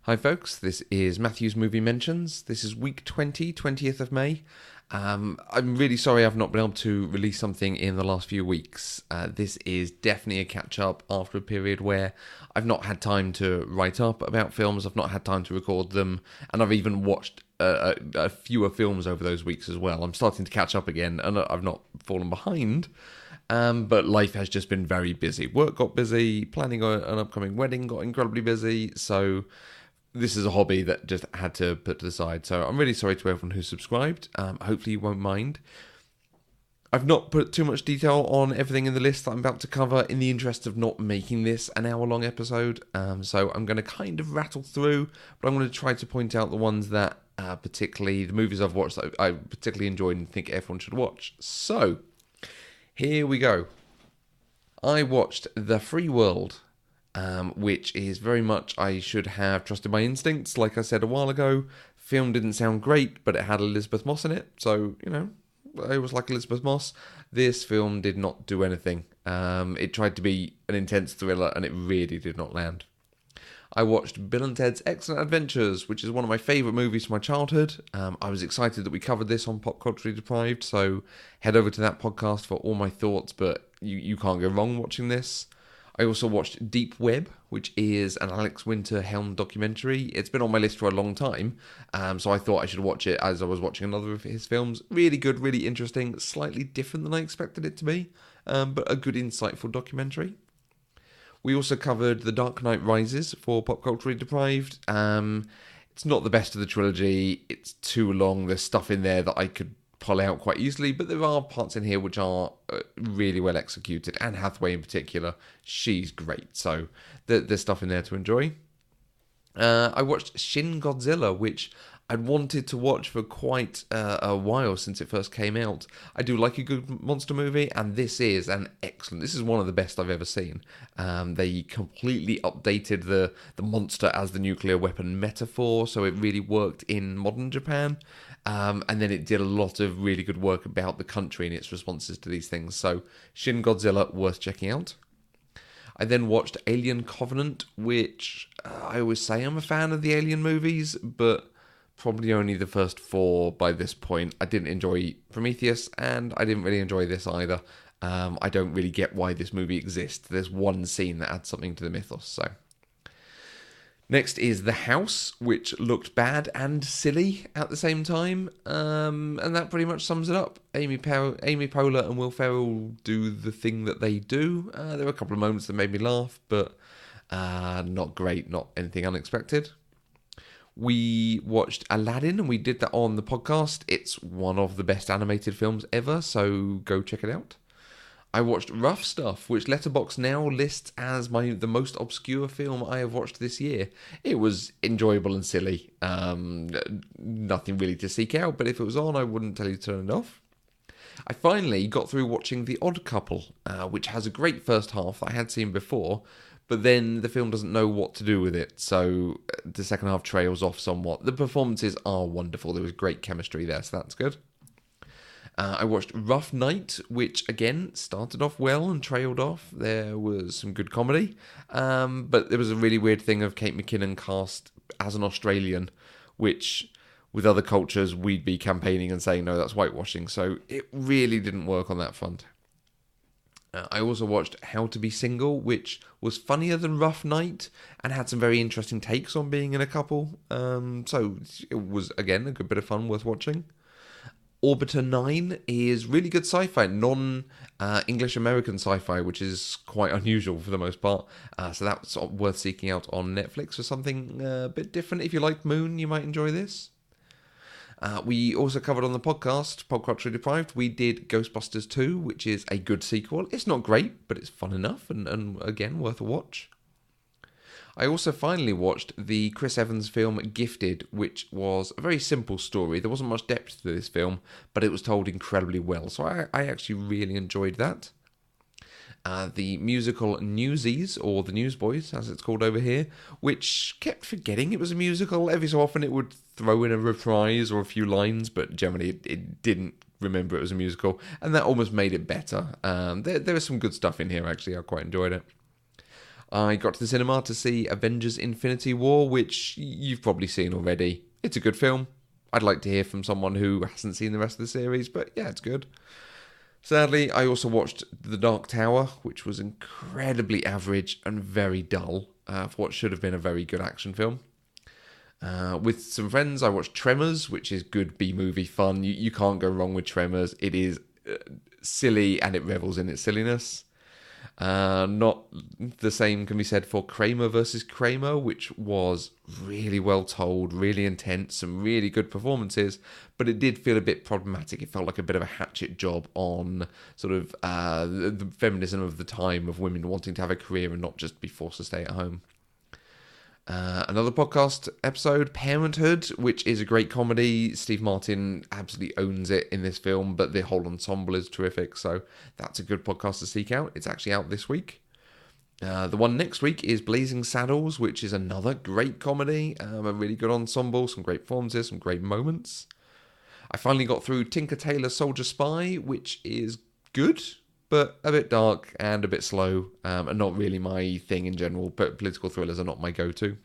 Hi folks, this is Matthew's Movie Mentions. This is week 20, 20th of May. I'm really sorry I've not been able to release something in the last few weeks. This is definitely a catch-up after a period where I've not had time to write up about films, I've not had time to record them, and I've even watched a fewer films over those weeks as well. I'm starting to catch up again, and I've not fallen behind. But life has just been very busy. Work got busy, planning an upcoming wedding got incredibly busy, so this is a hobby that just had to put to the side. So I'm really sorry to everyone who's subscribed. Hopefully you won't mind. I've not put too much detail on everything in the list that I'm about to cover in the interest of not making this an hour-long episode. So I'm going to kind of rattle through, but I'm going to try to point out the ones that particularly, the movies I've watched that I particularly enjoyed and think everyone should watch. So, here we go. I watched The Free World, which is very much I should have trusted my instincts. Like I said a while ago, film didn't sound great, but it had Elisabeth Moss in it. So, I was like Elisabeth Moss. This film did not do anything. It tried to be an intense thriller, and it really did not land. I watched Bill and Ted's Excellent Adventures, which is one of my favourite movies from my childhood. I was excited that we covered this on Pop Culturally Deprived, so head over to that podcast for all my thoughts, but you can't go wrong watching this. I also watched Deep Web, which is an Alex Winter helmed documentary. It's been on my list for a long time, so I thought I should watch it as I was watching another of his films. Really good, really interesting, slightly different than I expected it to be, but a good, insightful documentary. We also covered The Dark Knight Rises for Pop Culturally Deprived. It's not the best of the trilogy. It's too long. There's stuff in there that I could pull out quite easily, but there are parts in here which are really well executed. Anne Hathaway in particular, she's great. So there's stuff in there to enjoy. I watched Shin Godzilla, which I'd wanted to watch for quite a while since it first came out. I do like a good monster movie, and this is this is one of the best I've ever seen. They completely updated the monster as the nuclear weapon metaphor, so it really worked in modern Japan. And then it did a lot of really good work about the country and its responses to these things. So Shin Godzilla, worth checking out. I then watched Alien Covenant, which I always say I'm a fan of the Alien movies, but probably only the first 4 by this point. I didn't enjoy Prometheus, and I didn't really enjoy this either. I don't really get why this movie exists. There's one scene that adds something to the mythos, so. Next is The House, which looked bad and silly at the same time, and that pretty much sums it up. Amy Poehler and Will Ferrell do the thing that they do. There were a couple of moments that made me laugh, but not great, not anything unexpected. We watched Aladdin, and we did that on the podcast. It's one of the best animated films ever, so go check it out. I watched Rough Stuff, which Letterboxd now lists as the most obscure film I have watched this year. It was enjoyable and silly. Nothing really to seek out, but if it was on, I wouldn't tell you to turn it off. I finally got through watching The Odd Couple, which has a great first half that I had seen before, but then the film doesn't know what to do with it, so the second half trails off somewhat. The performances are wonderful. There was great chemistry there, so that's good. I watched Rough Night, which, again, started off well and trailed off. There was some good comedy, but there was a really weird thing of Kate McKinnon cast as an Australian, which, with other cultures, we'd be campaigning and saying, no, that's whitewashing, so it really didn't work on that front. I also watched How to Be Single, which was funnier than Rough Night and had some very interesting takes on being in a couple, so it was, again, a good bit of fun worth watching. Orbiter 9 is really good sci-fi, non-English-American sci-fi, which is quite unusual for the most part. So that's worth seeking out on Netflix for something a bit different. If you like Moon, you might enjoy this. We also covered on the podcast, Pop Culturally Deprived, we did Ghostbusters 2, which is a good sequel. It's not great, but it's fun enough and again, worth a watch. I also finally watched the Chris Evans film Gifted, which was a very simple story. There wasn't much depth to this film, but it was told incredibly well, so I actually really enjoyed that. The musical Newsies, or The Newsboys, as it's called over here, which kept forgetting it was a musical. Every so often it would throw in a reprise or a few lines, but generally it didn't remember it was a musical, and that almost made it better. There was some good stuff in here, actually. I quite enjoyed it. I got to the cinema to see Avengers Infinity War, which you've probably seen already. It's a good film. I'd like to hear from someone who hasn't seen the rest of the series, but yeah, it's good. Sadly, I also watched The Dark Tower, which was incredibly average and very dull for what should have been a very good action film. With some friends, I watched Tremors, which is good B-movie fun. You can't go wrong with Tremors. It is silly and it revels in its silliness. Not the same can be said for Kramer versus Kramer, which was really well told, really intense, some really good performances, but it did feel a bit problematic. It felt like a bit of a hatchet job on sort of the feminism of the time, of women wanting to have a career and not just be forced to stay at home. Another podcast episode, Parenthood, which is a great comedy. Steve Martin absolutely owns it in this film, but the whole ensemble is terrific, so that's a good podcast to seek out. It's actually out this week. The one next week is Blazing Saddles, which is another great comedy, a really good ensemble, some great performances, some great moments. I finally got through Tinker Tailor Soldier Spy, which is good, but a bit dark and a bit slow, and not really my thing in general, but political thrillers are not my go-to.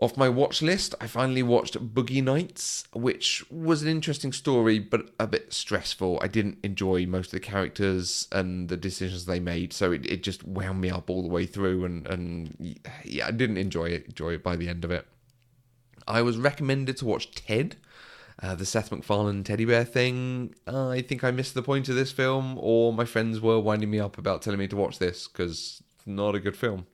Off my watch list, I finally watched Boogie Nights, which was an interesting story, but a bit stressful. I didn't enjoy most of the characters and the decisions they made, so it just wound me up all the way through, and yeah, I didn't enjoy it by the end of it. I was recommended to watch Ted, the Seth MacFarlane teddy bear thing. I think I missed the point of this film, or my friends were winding me up about telling me to watch this, because it's not a good film.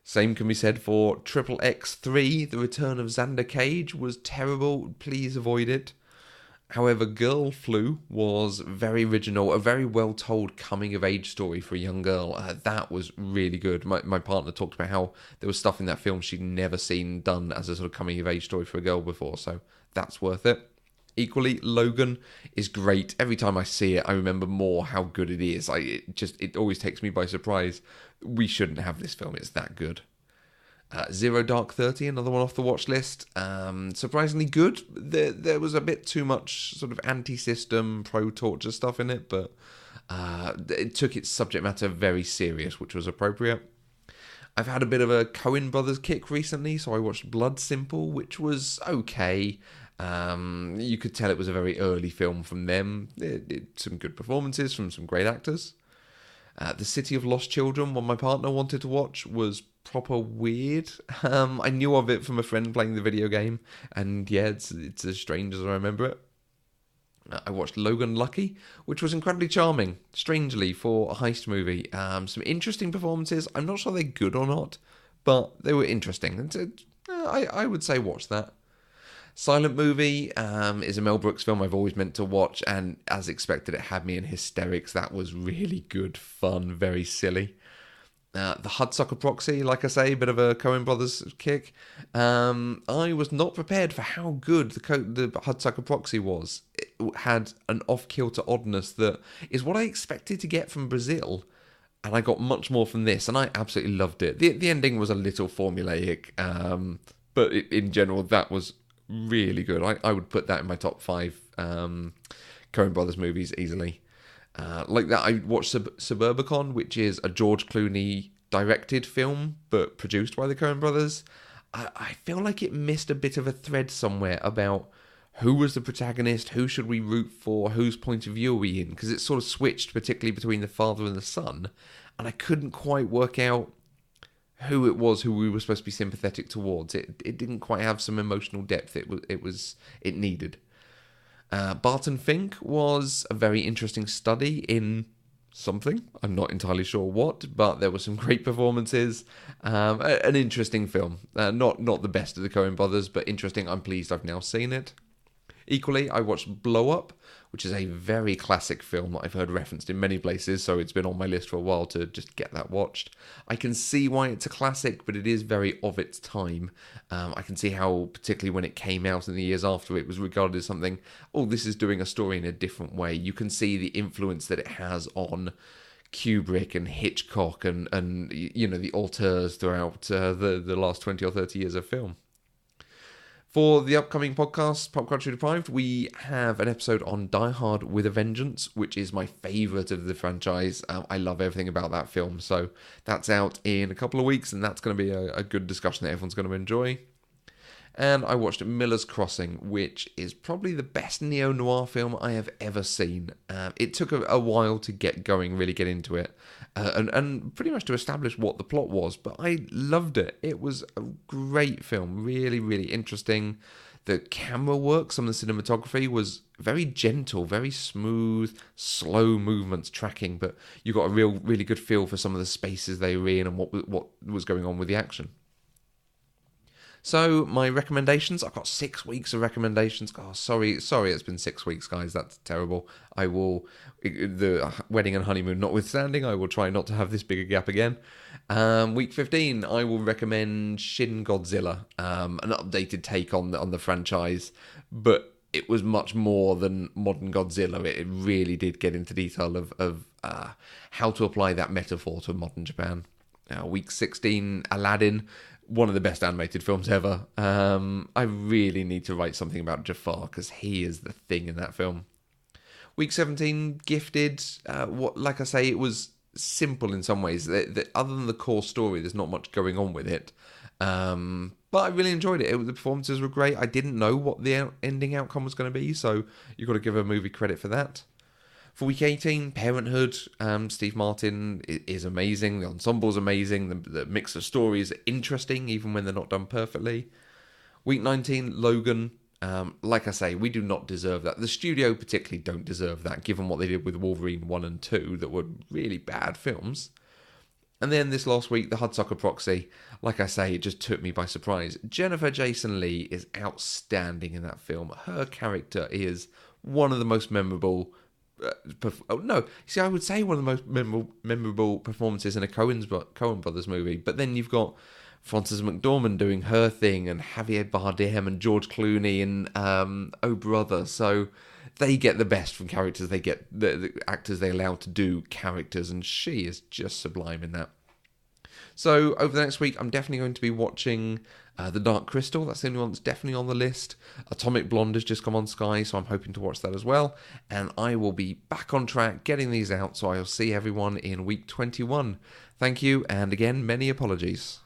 Same can be said for Triple X3, The Return of Xander Cage, was terrible, please avoid it. However, Girl Flu was very original, a very well-told coming-of-age story for a young girl. That was really good. My partner talked about how there was stuff in that film she'd never seen done as a sort of coming-of-age story for a girl before, so that's worth it. Equally, Logan is great. Every time I see it, I remember more how good it is. It always takes me by surprise. We shouldn't have this film. It's that good. Zero Dark 30, another one off the watch list. Surprisingly good. There was a bit too much sort of anti-system, pro-torture stuff in it, but it took its subject matter very serious, which was appropriate. I've had a bit of a Coen Brothers kick recently, so I watched Blood Simple, which was okay. You could tell it was a very early film from them. Some good performances from some great actors. The City of Lost Children, one my partner wanted to watch, was proper weird. I knew of it from a friend playing the video game, and yeah, it's as strange as I remember it. I watched Logan Lucky, which was incredibly charming, strangely, for a heist movie. Some interesting performances. I'm not sure they're good or not, but they were interesting. I would say watch that. Silent Movie is a Mel Brooks film I've always meant to watch, and as expected, it had me in hysterics. That was really good fun, very silly. The Hudsucker Proxy, like I say, a bit of a Coen Brothers kick. I was not prepared for how good the Hudsucker Proxy was. It had an off-kilter oddness that is what I expected to get from Brazil, and I got much more from this, and I absolutely loved it. The ending was a little formulaic, but in general, that was really good. I would put that in my top 5 Coen Brothers movies easily. Like that, I watched Suburbicon, which is a George Clooney directed film, but produced by the Coen Brothers. I feel like it missed a bit of a thread somewhere about who was the protagonist, who should we root for, whose point of view are we in, because it sort of switched, particularly between the father and the son, and I couldn't quite work out who it was who we were supposed to be sympathetic towards. It didn't quite have some emotional depth it needed. Barton Fink was a very interesting study in something. I'm not entirely sure what, but there were some great performances. An interesting film. Not the best of the Coen Brothers, but interesting. I'm pleased I've now seen it. Equally, I watched Blow Up, which is a very classic film that I've heard referenced in many places, so it's been on my list for a while to just get that watched. I can see why it's a classic, but it is very of its time. I can see how, particularly when it came out in the years after, it was regarded as something, oh, this is doing a story in a different way. You can see the influence that it has on Kubrick and Hitchcock and you know, the auteurs throughout the last 20 or 30 years of film. For the upcoming podcast, Pop Culturally Deprived, we have an episode on Die Hard with a Vengeance, which is my favourite of the franchise. I love everything about that film, so that's out in a couple of weeks, and that's going to be a good discussion that everyone's going to enjoy. And I watched Miller's Crossing, which is probably the best neo-noir film I have ever seen. It took a while to get going, really get into it, and pretty much to establish what the plot was, but I loved it. It was a great film, really, really interesting. The camera work, some of the cinematography was very gentle, very smooth, slow movements tracking, but you got a really good feel for some of the spaces they were in and what was going on with the action. So, my recommendations, I've got 6 weeks of recommendations. Oh, sorry, it's been 6 weeks, guys, that's terrible. The wedding and honeymoon notwithstanding, I will try not to have this bigger gap again. Week 15, I will recommend Shin Godzilla, an updated take on the franchise, but it was much more than modern Godzilla. It really did get into detail of how to apply that metaphor to modern Japan. Week 16, Aladdin, one of the best animated films ever. I really need to write something about Jafar because he is the thing in that film. Week 17, Gifted. Like I say, it was simple in some ways. Other than the core story, there's not much going on with it. But I really enjoyed it. The performances were great. I didn't know what the ending outcome was going to be, so you've got to give a movie credit for that. For week 18, Parenthood, Steve Martin is amazing. The ensemble's amazing. The mix of stories are interesting, even when they're not done perfectly. Week 19, Logan. Like I say, we do not deserve that. The studio particularly don't deserve that, given what they did with Wolverine 1 and 2, that were really bad films. And then this last week, The Hudsucker Proxy. Like I say, it just took me by surprise. Jennifer Jason Leigh is outstanding in that film. Her character is one of the most memorable... I would say one of the most memorable performances in a Coen Brothers movie. But then you've got Frances McDormand doing her thing, and Javier Bardem and George Clooney and Oh Brother. So they get the best from characters. They get the actors they allow to do characters, and she is just sublime in that. So over the next week, I'm definitely going to be watching The Dark Crystal. That's the only one that's definitely on the list. Atomic Blonde has just come on Sky, so I'm hoping to watch that as well. And I will be back on track getting these out, so I'll see everyone in week 21. Thank you, and again, many apologies.